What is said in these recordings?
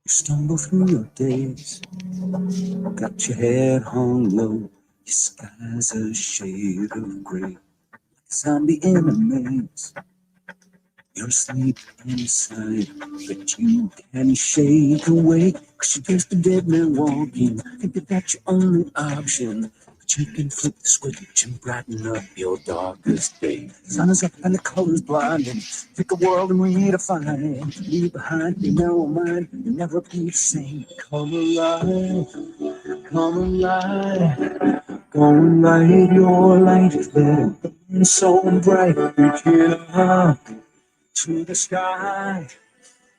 You stumble through your days, got your head hung low, your sky's a shade of gray, zombie in a maze. You're asleep inside, but you can shake awake, 'cause you're just a dead man walking, think that that's your only option. But you can flip the switch and brighten up your darkest day. Sun is up and the colors blinding, pick a world and redefine it. Leave behind your narrow mind, you'll never be the same. Come alive, come alive, go and light your light, let it burn so bright, reaching up to the sky,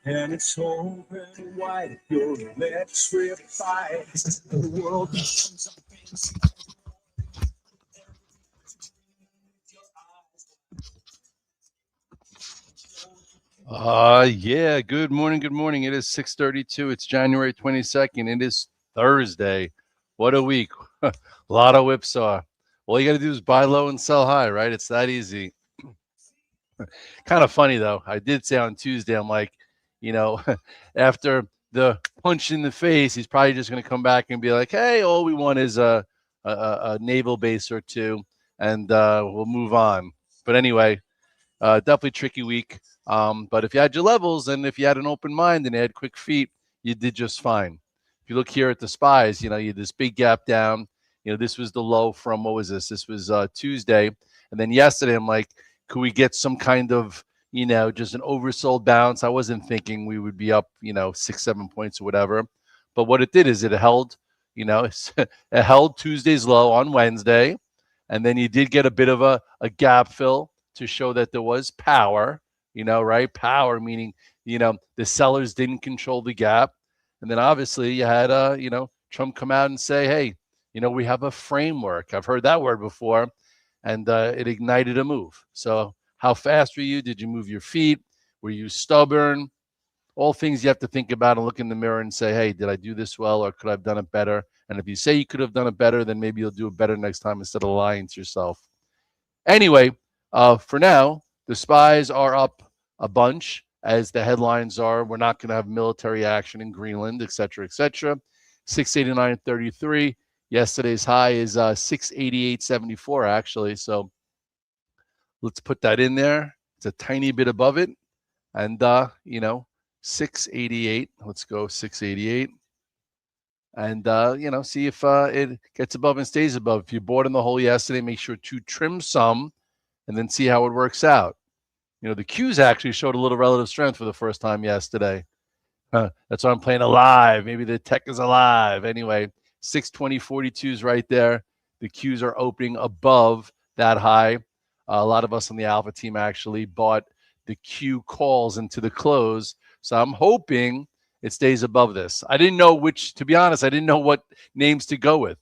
and it's open wide. Your electrified. The world becomes a fantasy. Yeah, good morning, good morning. It is 6:32. It's January 22nd. It is Thursday. What a week. A lot of whipsaw. All you got to do is buy low and sell high, right? It's that easy. Kind of funny, though. I did say on Tuesday, I'm like, after the punch in the face, he's probably just going to come back and be like, hey, all we want is a naval base or two, and we'll move on. But anyway, definitely tricky week. But if you had your levels and if you had an open mind and you had quick feet, you did just fine. If you look here at the SPYs, you had this big gap down. This was the low from, what was this? This was Tuesday. And then yesterday, I'm like, could we get some kind of, just an oversold bounce? I wasn't thinking we would be up, 6-7 points or whatever. But what it did is it held, it held Tuesday's low on Wednesday. And then you did get a bit of a gap fill to show that there was power, right? Power meaning, the sellers didn't control the gap. And then obviously you had, Trump come out and say, hey, we have a framework. I've heard that word before. And it ignited a move. So how fast were you? Did you move your feet? Were you stubborn? All things you have to think about and look in the mirror and say, hey, did I do this well or could I have done it better? And if you say you could have done it better, then maybe you'll do it better next time instead of lying to yourself. Anyway, for now, the SPYs are up a bunch, as the headlines are. We're not going to have military action in Greenland, et cetera, et cetera. 689.33. Yesterday's high is 688.74, actually. So let's put that in there. It's a tiny bit above it. And, 688. Let's go 688. And, see if it gets above and stays above. If you bought in the hole yesterday, make sure to trim some and then see how it works out. The Qs actually showed a little relative strength for the first time yesterday. That's why I'm playing alive. Maybe the tech is alive. Anyway, 620.42 is right there. The Qs are opening above that high. A lot of us on the Alpha team actually bought the Q calls into the close. So I'm hoping it stays above this. I didn't know to be honest, I didn't know what names to go with.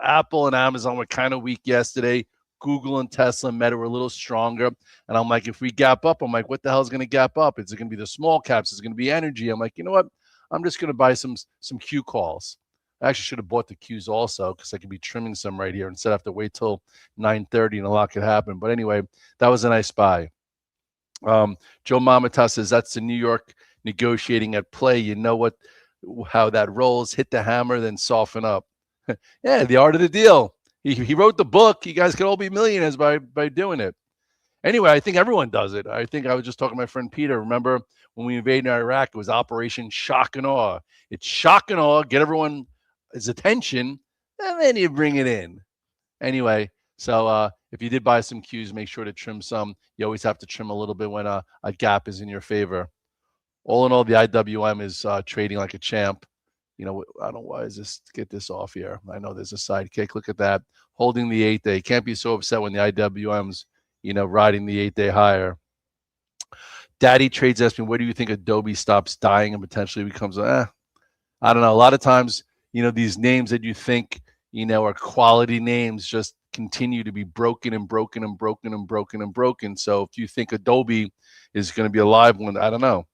Apple and Amazon were kind of weak yesterday. Google and Tesla and Meta were a little stronger. And I'm like, if we gap up, I'm like, what the hell is going to gap up? Is it going to be the small caps? Is it going to be energy? I'm like, you know what? I'm just going to buy some Q calls. I actually should have bought the Qs also because I could be trimming some right here instead of have to wait till 9:30 and a lot could happen. But anyway, that was a nice buy. Joe Mamata says that's the New York negotiating at play. You know how that rolls. Hit the hammer, then soften up. Yeah, the art of the deal. He wrote the book. You guys could all be millionaires by doing it. Anyway, I think everyone does it. I think I was just talking to my friend Peter. Remember when we invaded Iraq, it was Operation Shock and Awe. It's shock and awe, get everyone's attention, and then you bring it in. Anyway, so if you did buy some Qs, make sure to trim some. You always have to trim a little bit when a gap is in your favor. All in all, the IWM is trading like a champ. I don't know why is this, get this off here. I know there's a sidekick. Look at that. Holding the 8-day. Can't be so upset when the IWM's, riding the 8-day higher. Daddy Trades asked me, where do you think Adobe stops dying and potentially becomes, I don't know. A lot of times, these names that you think, are quality names just continue to be broken and broken and broken and broken and broken. So if you think Adobe is going to be a live one, I don't know.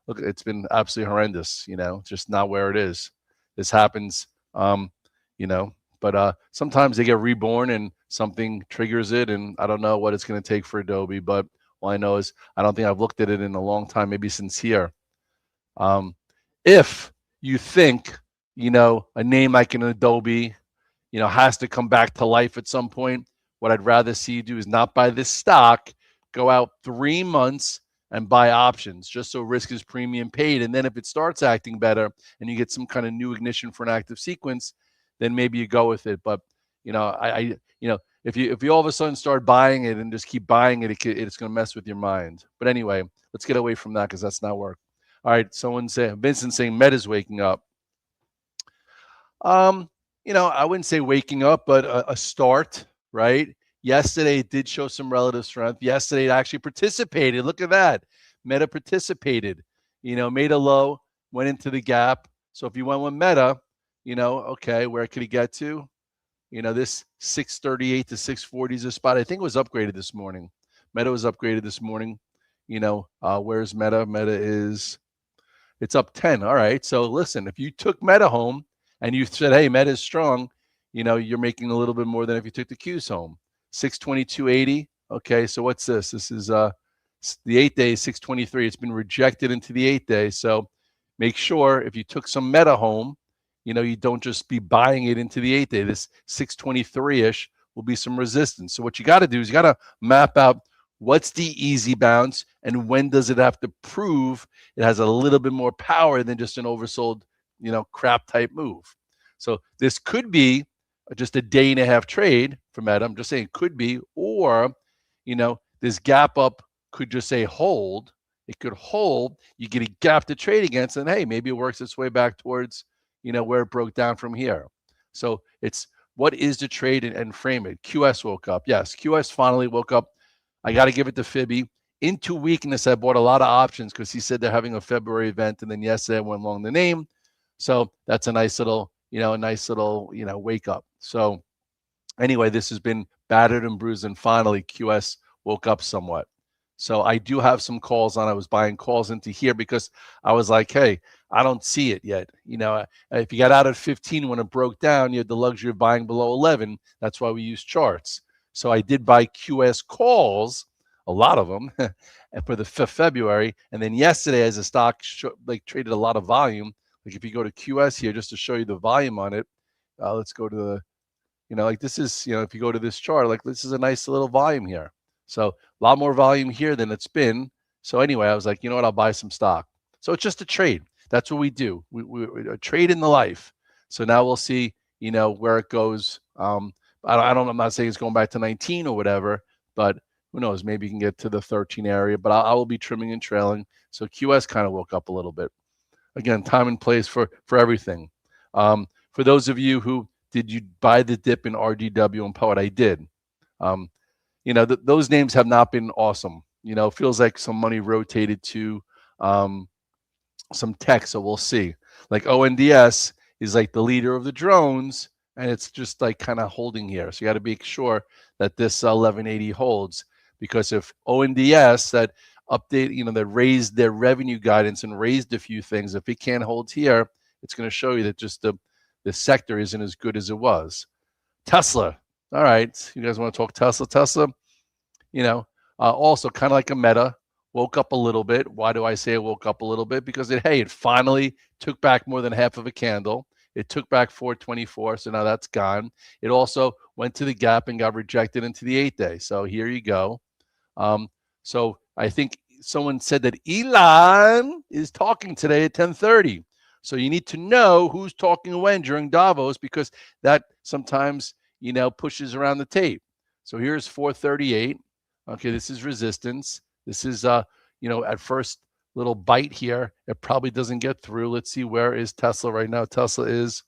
Look, it's been absolutely horrendous, just not where it is. This happens, you know, but sometimes they get reborn and something triggers it. And I don't know what it's going to take for Adobe, but all I know is I don't think I've looked at it in a long time, maybe since here. If you think, a name like an Adobe, has to come back to life at some point, what I'd rather see you do is not buy this stock, go out 3 months and buy options just so risk is premium paid. And then if it starts acting better and you get some kind of new ignition for an active sequence, then maybe you go with it. But, if you all of a sudden start buying it and just keep buying it, it's going to mess with your mind. But anyway, let's get away from that because that's not work. All right, Vincent saying Meta's waking up. I wouldn't say waking up, but a start, right? Yesterday it did show some relative strength. Yesterday it actually participated. Look at that. Meta participated, made a low, went into the gap. So if you went with Meta, okay, where could he get to? This 638 to 640 is a spot. I think it was upgraded this morning. Meta was upgraded this morning. Where's Meta? It's up 10. All right. So listen, if you took Meta home and you said, hey, Meta is strong, you're making a little bit more than if you took the Qs home. 622.80. Okay. So what's this? This is the 8-day is 623. It's been rejected into the 8-day. So make sure if you took some Meta home, you don't just be buying it into the 8-day. This 623-ish will be some resistance. So what you got to do is you got to map out what's the easy bounce and when does it have to prove it has a little bit more power than just an oversold, crap type move. So this could be just a day and a half trade for Meta. I'm just saying could be, or, this gap up could just say hold. It could hold. You get a gap to trade against, and hey, maybe it works its way back towards, where it broke down from here. So it's what is the trade and frame it. QS woke up. Yes, QS finally woke up. I got to give it to Fibby. Into weakness, I bought a lot of options because he said they're having a February event, and then yesterday I went along the name. So that's a nice little, wake up. So anyway, this has been battered and bruised, and finally QS woke up somewhat. So I do have some calls on. I was buying calls into here because I was like, hey, I don't see it yet. If you got out at 15 when it broke down, you had the luxury of buying below 11. That's why we use charts. So I did buy QS calls, a lot of them, for the 5th February. And then yesterday, as the stock traded a lot of volume, like if you go to QS here, just to show you the volume on it, let's go to the, this is, if you go to this chart, this is a nice little volume here. So a lot more volume here than it's been. So anyway, I was like, you know what, I'll buy some stock. So it's just a trade. That's what we do. We a trade in the life. So now we'll see, where it goes. I'm not saying it's going back to 19 or whatever, but who knows? Maybe you can get to the 13 area, but I will be trimming and trailing. So QS kind of woke up a little bit. Again, time and place for everything. For those of you who, did you buy the dip in RDW and Poet? I did. Those names have not been awesome. It feels like some money rotated to some tech, so we'll see. Like ONDS is like the leader of the drones, and it's just like kind of holding here. So you got to be sure that this 1180 holds, because if ONDS that update, that raised their revenue guidance and raised a few things, if it can't hold here, it's going to show you that just the sector isn't as good as it was. Tesla. All right, you guys want to talk Tesla? Tesla, also kind of like a Meta, woke up a little bit. Why do I say it woke up a little bit? Because it finally took back more than half of a candle. It took back 424, so now that's gone. It also went to the gap and got rejected into the 8-day. So here you go. So I think someone said that Elon is talking today at 10:30. So you need to know who's talking when during Davos, because that sometimes pushes around the tape. So here's 438. Okay, this is resistance. This is at first little bite here. It probably doesn't get through. Let's see, where is Tesla right now? Tesla is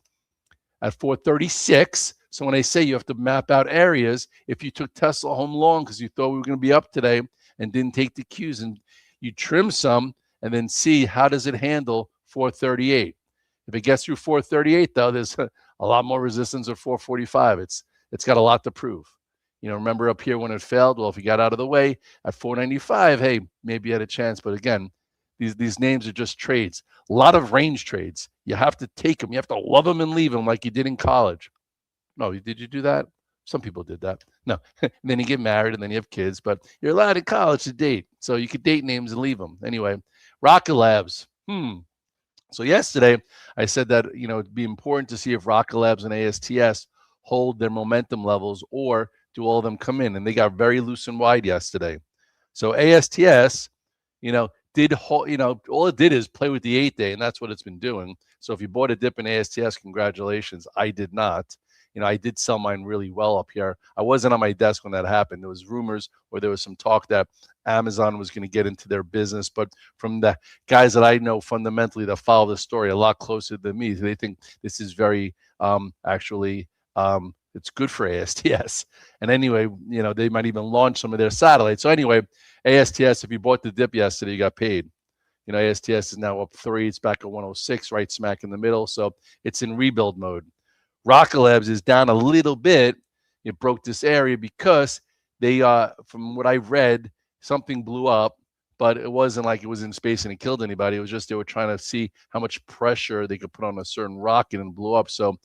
at 436. So when I say you have to map out areas, if you took Tesla home long because you thought we were going to be up today and didn't take the cues and you trim some and then see how does it handle 438. If it gets through 438, though, there's a lot more resistance at 445. It's got a lot to prove. Remember up here when it failed? Well, if you got out of the way at 495, hey, maybe you had a chance. But again, these names are just trades. A lot of range trades. You have to take them. You have to love them and leave them like you did in college. No, did you do that? Some people did that. No. And then you get married and then you have kids, but you're allowed in college to date. So you could date names and leave them. Anyway, Rocket Labs. So yesterday, I said that it'd be important to see if Rocket Labs and ASTS hold their momentum levels or do all of them come in, and they got very loose and wide yesterday. So ASTS, did all it did is play with the 8-day, and that's what it's been doing. So if you bought a dip in ASTS, congratulations. I did not. I did sell mine really well up here. I wasn't on my desk when that happened. There was rumors or there was some talk that Amazon was going to get into their business, but from the guys that I know fundamentally that follow the story a lot closer than me, they think this is very actually it's good for ASTS. And anyway, they might even launch some of their satellites. So anyway, ASTS, if you bought the dip yesterday, you got paid. ASTS is now up 3. It's back at 106, right smack in the middle. So it's in rebuild mode. Rocket Labs is down a little bit. It broke this area because they, from what I've read, something blew up, but it wasn't like it was in space and it killed anybody. It was just they were trying to see how much pressure they could put on a certain rocket and blew up. So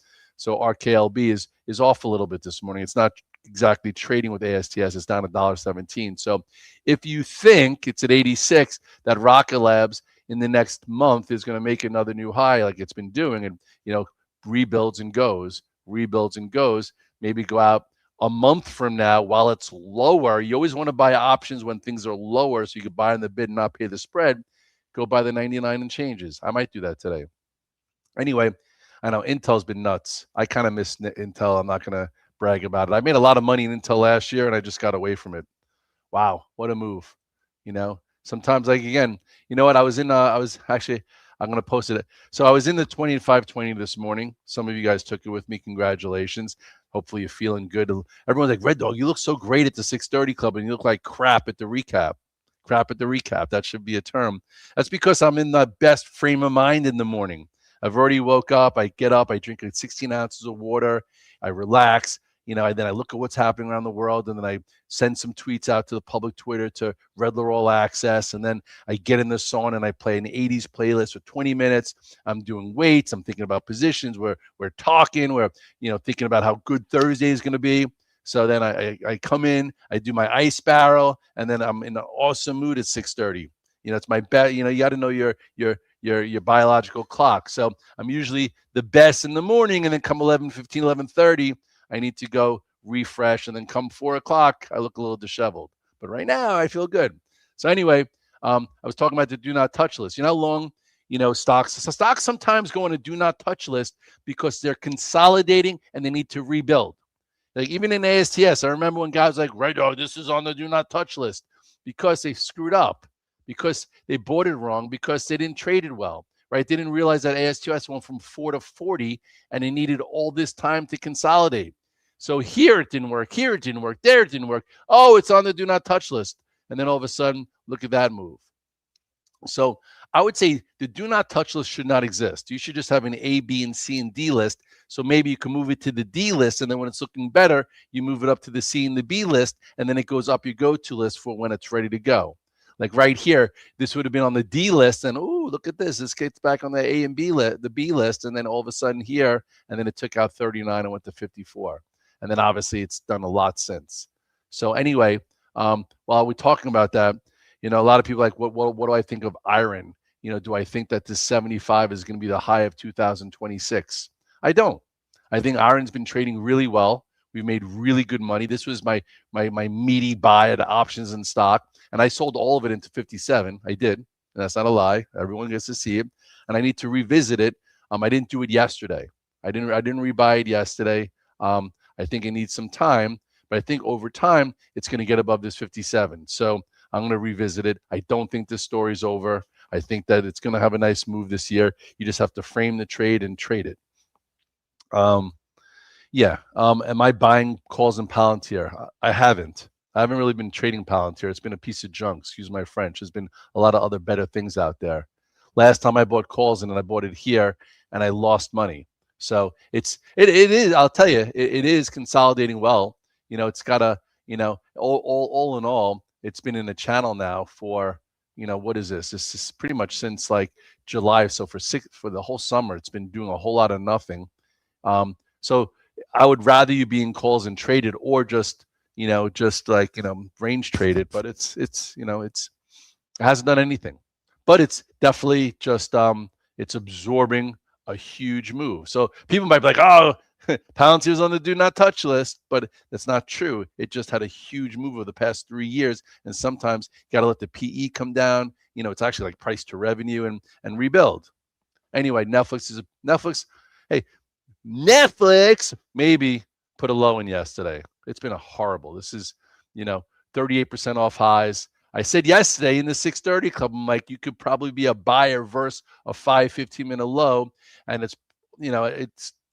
RKLB is off a little bit this morning. It's not exactly trading with ASTS. It's down $1.17. So if you think it's at 86, that Rocket Labs in the next month is going to make another new high like it's been doing, and rebuilds and goes, maybe go out a month from now while it's lower. You always want to buy options when things are lower so you can buy in the bid and not pay the spread. Go buy the 99 and changes. I might do that today. Anyway, I know Intel's been nuts. I kind of miss Intel. I'm not going to brag about it. I made a lot of money in Intel last year and I just got away from it. Wow, what a move. Sometimes again, what I was actually, I'm going to post it. So I was in the 2520 this morning. Some of you guys took it with me. Congratulations. Hopefully you're feeling good. Everyone's like, Red Dog, you look so great at the 630 Club and you look like crap at the recap. Crap at the recap. That should be a term. That's because I'm in the best frame of mind in the morning. I've already woke up. I get up. I drink 16 ounces of water. I relax. And then I look at what's happening around the world, and then I send some tweets out to the public Twitter to Redler All Access, and then I get in the sauna and I play an 80s playlist for 20 minutes. I'm doing weights. I'm thinking about positions. We're talking. We're thinking about how good Thursday is going to be. So then I come in, I do my ice barrel, and then I'm in an awesome mood at 6:30. It's my best. You got to know your biological clock. So I'm usually the best in the morning, and then come 11:15, 11:30. I need to go refresh, and then come 4 o'clock, I look a little disheveled. But right now, I feel good. So anyway, I was talking about the do not touch list. How long, stocks sometimes go on a do not touch list because they're consolidating and they need to rebuild. Like even in ASTS, I remember when guys like, Red Dog, this is on the do not touch list because they screwed up, because they bought it wrong, because they didn't trade it well. Right? They didn't realize that ASTS went from 4 to 40 and it needed all this time to consolidate. So here it didn't work, here it didn't work, there it didn't work. Oh, it's on the do not touch list. And then all of a sudden, look at that move. So I would say the do not touch list should not exist. You should just have an A, B, and C and D list. So maybe you can move it to the D list, and then when it's looking better, you move it up to the C and the B list, and then it goes up your go-to list for when it's ready to go. Like right here, this would have been on the D list, and oh, look at this. This gets back on the A and B list, the B list, and then all of a sudden here, and then it took out 39 and went to 54. And then obviously it's done a lot since. So anyway, while we're talking about that, a lot of people are like, what do I think of iron? Do I think that this 75 is going to be the high of 2026? I don't. I think iron's been trading really well. We've made really good money. This was my meaty buy at options in stock, and I sold all of it into 57. I did, and that's not a lie. Everyone gets to see it, and I need to revisit it. I didn't do it yesterday. I didn't rebuy it yesterday. I think it needs some time, but I think over time it's going to get above this 57. So I'm going to revisit it. I don't think this story's over. I think that it's going to have a nice move this year. You just have to frame the trade and trade it. Am I buying calls in Palantir? I haven't. I haven't really been trading Palantir. It's been a piece of junk. Excuse my French. There's been a lot of other better things out there. Last time I bought calls and I bought it here and I lost money. So it is. I'll tell you, it is consolidating well. It's got a all in all, it's been in the channel now for what is this? This is pretty much since like July. So for the whole summer, it's been doing a whole lot of nothing. So I would rather you be in calls and traded or just like range traded, but it hasn't done anything. But it's definitely just it's absorbing a huge move. So people might be like, oh, Palantir's on the do not touch list, but that's not true. It just had a huge move over the past 3 years, and sometimes you got to let the PE come down. It's actually like price to revenue and rebuild. Anyway, Netflix. Hey, Netflix maybe put a low in yesterday. It's been a horrible. This is, 38% off highs. I said yesterday in the 630 club, I'm like, you could probably be a buyer versus a 5 15-minute low. And it's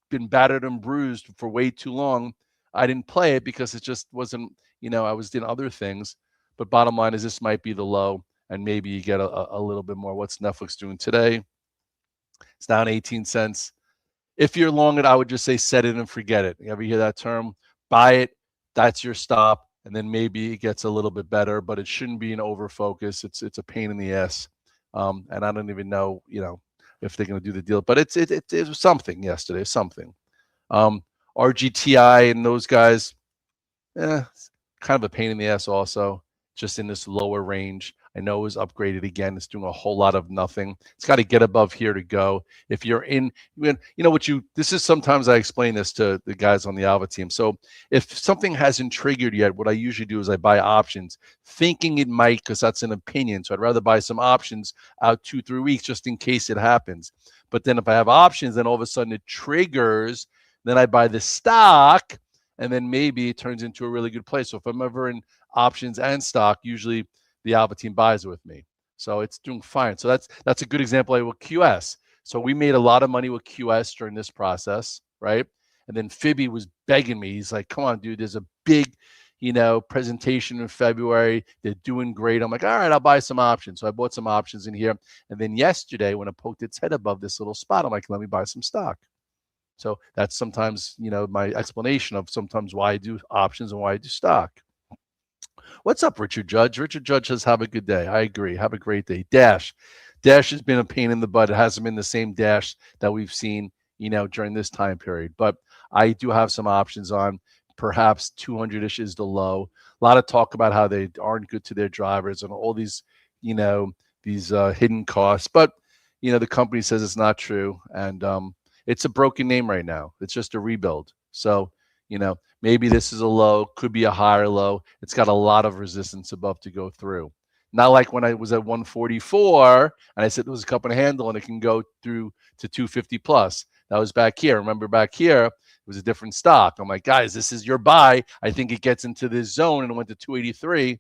been battered and bruised for way too long. I didn't play it because it just wasn't, I was doing other things. But bottom line is this might be the low, and maybe you get a little bit more. What's Netflix doing today? It's down 18 cents. If you're long it, I would just say set it and forget it. You ever hear that term? Buy it, that's your stop, and then maybe it gets a little bit better, but it shouldn't be an over focus. It's a pain in the ass, and I don't even know, if they're going to do the deal. But it was something yesterday, something. RGTI and those guys, it's kind of a pain in the ass also, just in this lower range. I know it was upgraded again. It's doing a whole lot of nothing. It's got to get above here to go. If you're in, this is sometimes I explain this to the guys on the Alpha team. So if something hasn't triggered yet, what I usually do is I buy options thinking it might, because that's an opinion. So I'd rather buy some options out 2-3 weeks just in case it happens. But then if I have options, then all of a sudden it triggers, then I buy the stock, and then maybe it turns into a really good play. So if I'm ever in options and stock, usually the Alpha team buys with me. So it's doing fine. So that's a good example with QS. So we made a lot of money with QS during this process, right? And then Fibby was begging me. He's like, come on, dude, there's a big, presentation in February. They're doing great. I'm like, all right, I'll buy some options. So I bought some options in here. And then yesterday, when it poked its head above this little spot, I'm like, let me buy some stock. So that's sometimes, my explanation of sometimes why I do options and why I do stock. What's up, Richard Judge? Richard Judge says, have a good day. I agree. Have a great day. Dash has been a pain in the butt. It hasn't been the same Dash that we've seen, during this time period. But I do have some options on. Perhaps 200-ish is the low. A lot of talk about how they aren't good to their drivers and all these, these hidden costs. But, the company says it's not true. And it's a broken name right now. It's just a rebuild. So, maybe this is a low, could be a higher low. It's got a lot of resistance above to go through. Not like when I was at 144 and I said there was a cup and handle and it can go through to 250 plus. That was back here. Remember back here, it was a different stock. I'm like, guys, this is your buy. I think it gets into this zone, and it went to 283.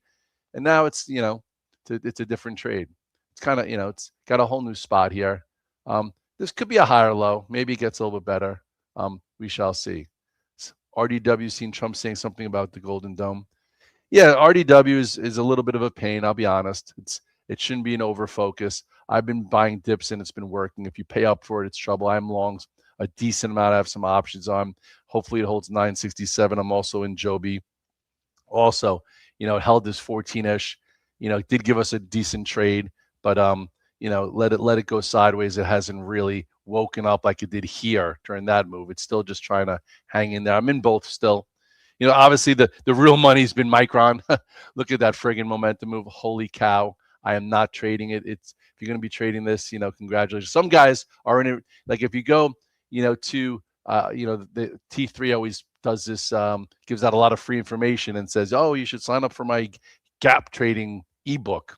And now it's, it's a different trade. It's kind of, it's got a whole new spot here. This could be a higher low. Maybe it gets a little bit better. We shall see. RDW seen Trump saying something about the Golden Dome. Yeah, RDW is a little bit of a pain. I'll be honest. It shouldn't be an over focus. I've been buying dips and it's been working. If you pay up for it, it's trouble. I'm long a decent amount. I have some options on. Hopefully it holds 967. I'm also in Joby. Also, it held this 14-ish. It did give us a decent trade, but let it go sideways. It hasn't really woken up like it did here during that move. It's still just trying to hang in there. I'm in both still. Obviously the real money's been Micron. Look at that friggin' momentum move. Holy cow. I am not trading it. If you're going to be trading this, congratulations. Some guys are in it. Like if you go, to, the T3 always does this, gives out a lot of free information and says, oh, you should sign up for my gap trading ebook.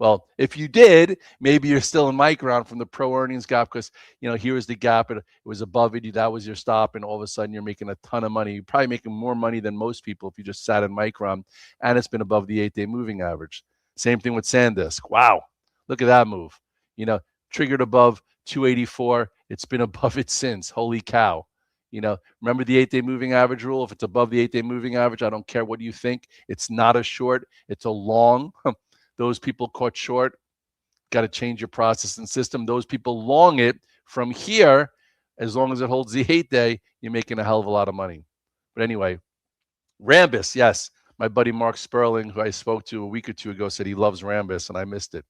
Well, if you did, maybe you're still in Micron from the pro earnings gap because, here was the gap. It was above it. That was your stop. And all of a sudden, you're making a ton of money. You're probably making more money than most people if you just sat in Micron. And it's been above the 8-day moving average. Same thing with SanDisk. Wow. Look at that move. Triggered above 284. It's been above it since. Holy cow. Remember the 8-day moving average rule. If it's above the 8-day moving average, I don't care what you think. It's not a short, it's a long. Those people caught short, got to change your process and system. Those people long it from here, as long as it holds the 8-day, you're making a hell of a lot of money. But anyway, Rambus, yes. My buddy Mark Sperling, who I spoke to a week or two ago, said he loves Rambus, and I missed it.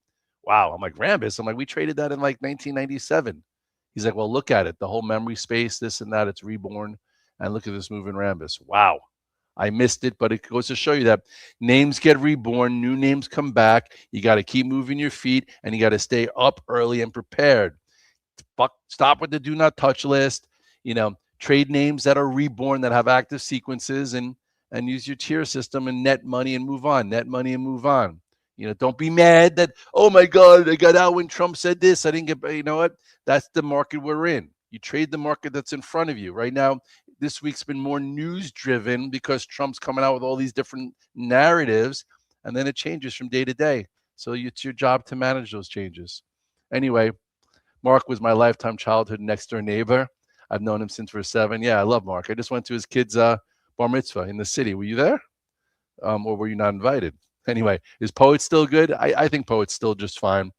Wow. I'm like, Rambus? I'm like, we traded that in like 1997. He's like, well, look at it. The whole memory space, this and that, it's reborn. And look at this move in Rambus. Wow. I missed it, but it goes to show you that names get reborn, new names come back. You got to keep moving your feet, and you got to stay up early and prepared. Stop with the do not touch list. Trade names that are reborn, that have active sequences, and use your tier system and net money and move on. Net money and move on. Don't be mad that, oh my God, I got out when Trump said this. I didn't get, you know what? That's the market we're in. You trade the market that's in front of you. Right now, this week's been more news driven because Trump's coming out with all these different narratives, and then it changes from day to day. So it's your job to manage those changes. Anyway, Mark was my lifetime childhood next door neighbor. I've known him since we're 7. Yeah, I love Mark. I just went to his kid's bar mitzvah in the city. Were you there? Or were you not invited? Anyway, is Poet still good? I think Poet's still just fine.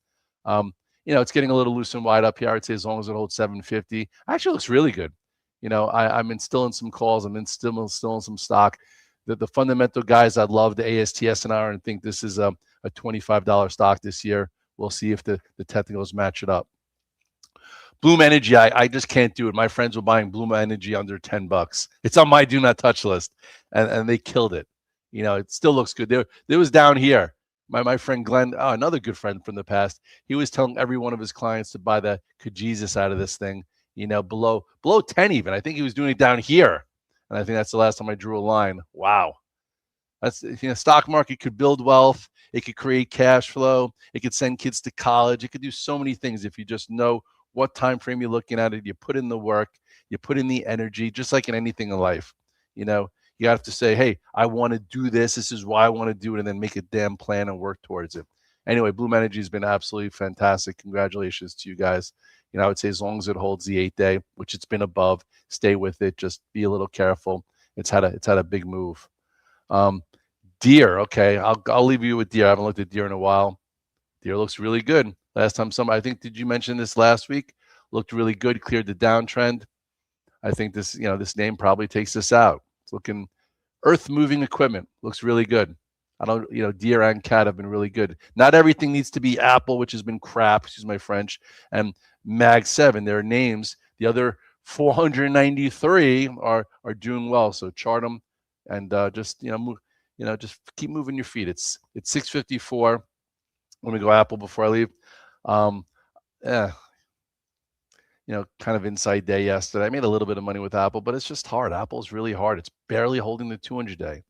It's getting a little loose and wide up here. I'd say as long as it holds 750. Actually looks really good. I'm still in some calls. I'm still in some stock. The fundamental guys, I'd love the ASTS and think this is a $25 stock this year. We'll see if the technicals match it up. Bloom Energy, I just can't do it. My friends were buying Bloom Energy under $10. It's on my do not touch list, and they killed it. It still looks good. There was down here. My friend Glenn, another good friend from the past, he was telling every one of his clients to buy the Jesus out of this thing, below 10 even. I think he was doing it down here. And I think that's the last time I drew a line. Wow. That's, stock market could build wealth. It could create cash flow. It could send kids to college. It could do so many things if you just know what time frame you're looking at it. You put in the work, you put in the energy, just like in anything in life. You have to say, hey, I want to do this. This is why I want to do it, and then make a damn plan and work towards it. Anyway, Bloom Energy has been absolutely fantastic. Congratulations to you guys. I would say as long as it holds the 8-day, which it's been above, stay with it. Just be a little careful. It's had a big move. Deer, okay, I'll leave you with Deer. I haven't looked at Deer in a while. Deer looks really good. Last time I think, did you mention this last week? Looked really good, cleared the downtrend. I think this name probably takes this out. It's looking earth moving equipment. Looks really good. Deer and Cat have been really good. Not everything needs to be Apple, which has been crap, excuse my French, and Mag 7. Their names. The other 493 are doing well. So chart them and just keep moving your feet. It's 6:54. Let me go Apple before I leave. Kind of inside day yesterday. I made a little bit of money with Apple, but it's just hard. Apple's really hard. It's barely holding the 200-day.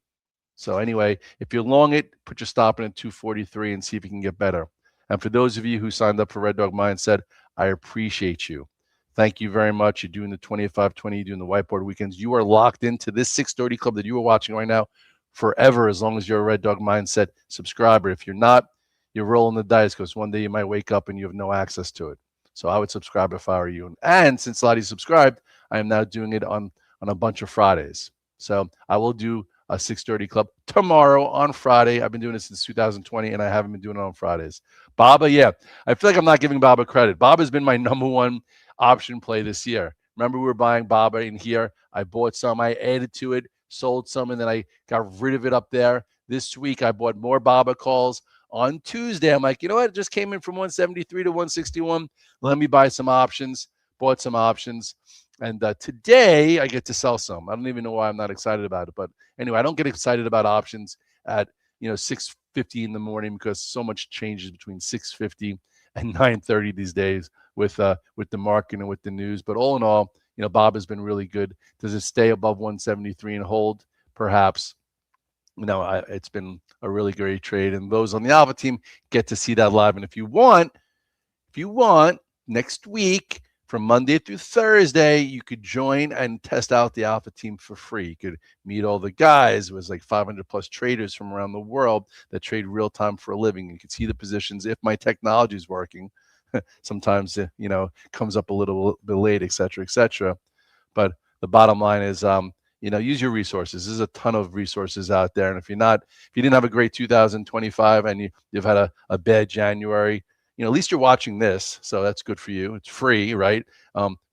So anyway, if you long it, put your stop in at 243 and see if you can get better. And for those of you who signed up for Red Dog Mindset, I appreciate you. Thank you very much. You're doing the 25-20, you're doing the whiteboard weekends. You are locked into this 630 club that you are watching right now forever, as long as you're a Red Dog Mindset subscriber. If you're not, you're rolling the dice, because one day you might wake up and you have no access to it. So I would subscribe if I were you. And since a lot of you subscribed, I am now doing it on a bunch of Fridays. So I will do a 6:30 club tomorrow on Friday. I've been doing it since 2020, and I haven't been doing it on Fridays. Baba, yeah. I feel like I'm not giving Baba credit. Baba has been my number one option play this year. Remember, we were buying Baba in here. I bought some. I added to it, sold some, and then I got rid of it up there. This week, I bought more Baba calls. On Tuesday, I'm like, you know what? It just came in from 173 to 161. Let me buy some options. Bought some options. And today, I get to sell some. I don't even know why I'm not excited about it. But anyway, I don't get excited about options at 6:50 in the morning, because so much changes between 6:50 and 9:30 these days with the market and with the news. But all in all, Bob has been really good. Does it stay above 173 and hold? Perhaps. It's been a really great trade, and those on the Alpha team get to see that live. And if you want, next week from Monday through Thursday, you could join and test out the Alpha team for free. You could meet all the guys. It was like 500 plus traders from around the world that trade real time for a living. You can see the positions if my technology is working. Sometimes, comes up a little bit late, et cetera, et cetera. But the bottom line is, use your resources. There's a ton of resources out there. And if you didn't have a great 2025 and you've had a bad January, at least you're watching this. So that's good for you. It's free, right?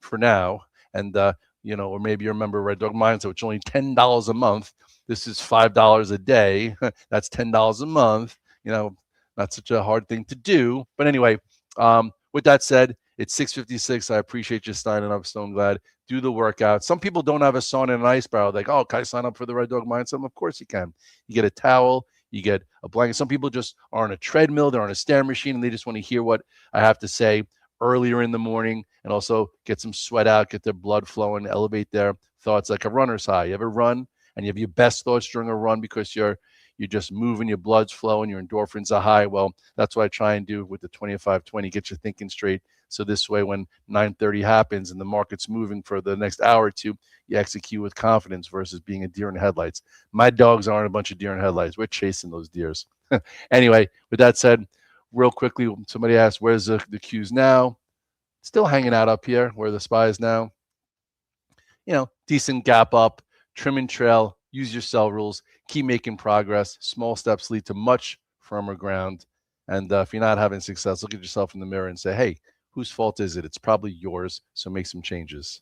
For now. And, or maybe you remember Red Dog Mindset, which is only $10 a month. This is $5 a day. That's $10 a month. Not such a hard thing to do. But anyway, with that said, it's 6:56. I appreciate you signing up, Stone Glad. Do the workout. Some people don't have a sauna and an ice barrel. Like, oh, can I sign up for the Red Dog Mindset? Of course you can. You get a towel, you get a blanket. Some people just are on a treadmill, they're on a stair machine, and they just want to hear what I have to say earlier in the morning and also get some sweat out, get their blood flowing, elevate their thoughts like a runner's high. You ever run and you have your best thoughts during a run because you're just moving, your blood's flowing, your endorphins are high. Well, that's what I try and do with the 25-20, get you thinking straight. So this way, when 9:30 happens and the market's moving for the next hour or two, you execute with confidence versus being a deer in headlights. My dogs aren't a bunch of deer in headlights. We're chasing those deers. Anyway, with that said, real quickly, somebody asked, where's the Qs now? Still hanging out up here where the SPY is now. Decent gap up, trim and trail, use your sell rules, keep making progress. Small steps lead to much firmer ground. And if you're not having success, look at yourself in the mirror and say, hey, whose fault is it? It's probably yours. So make some changes.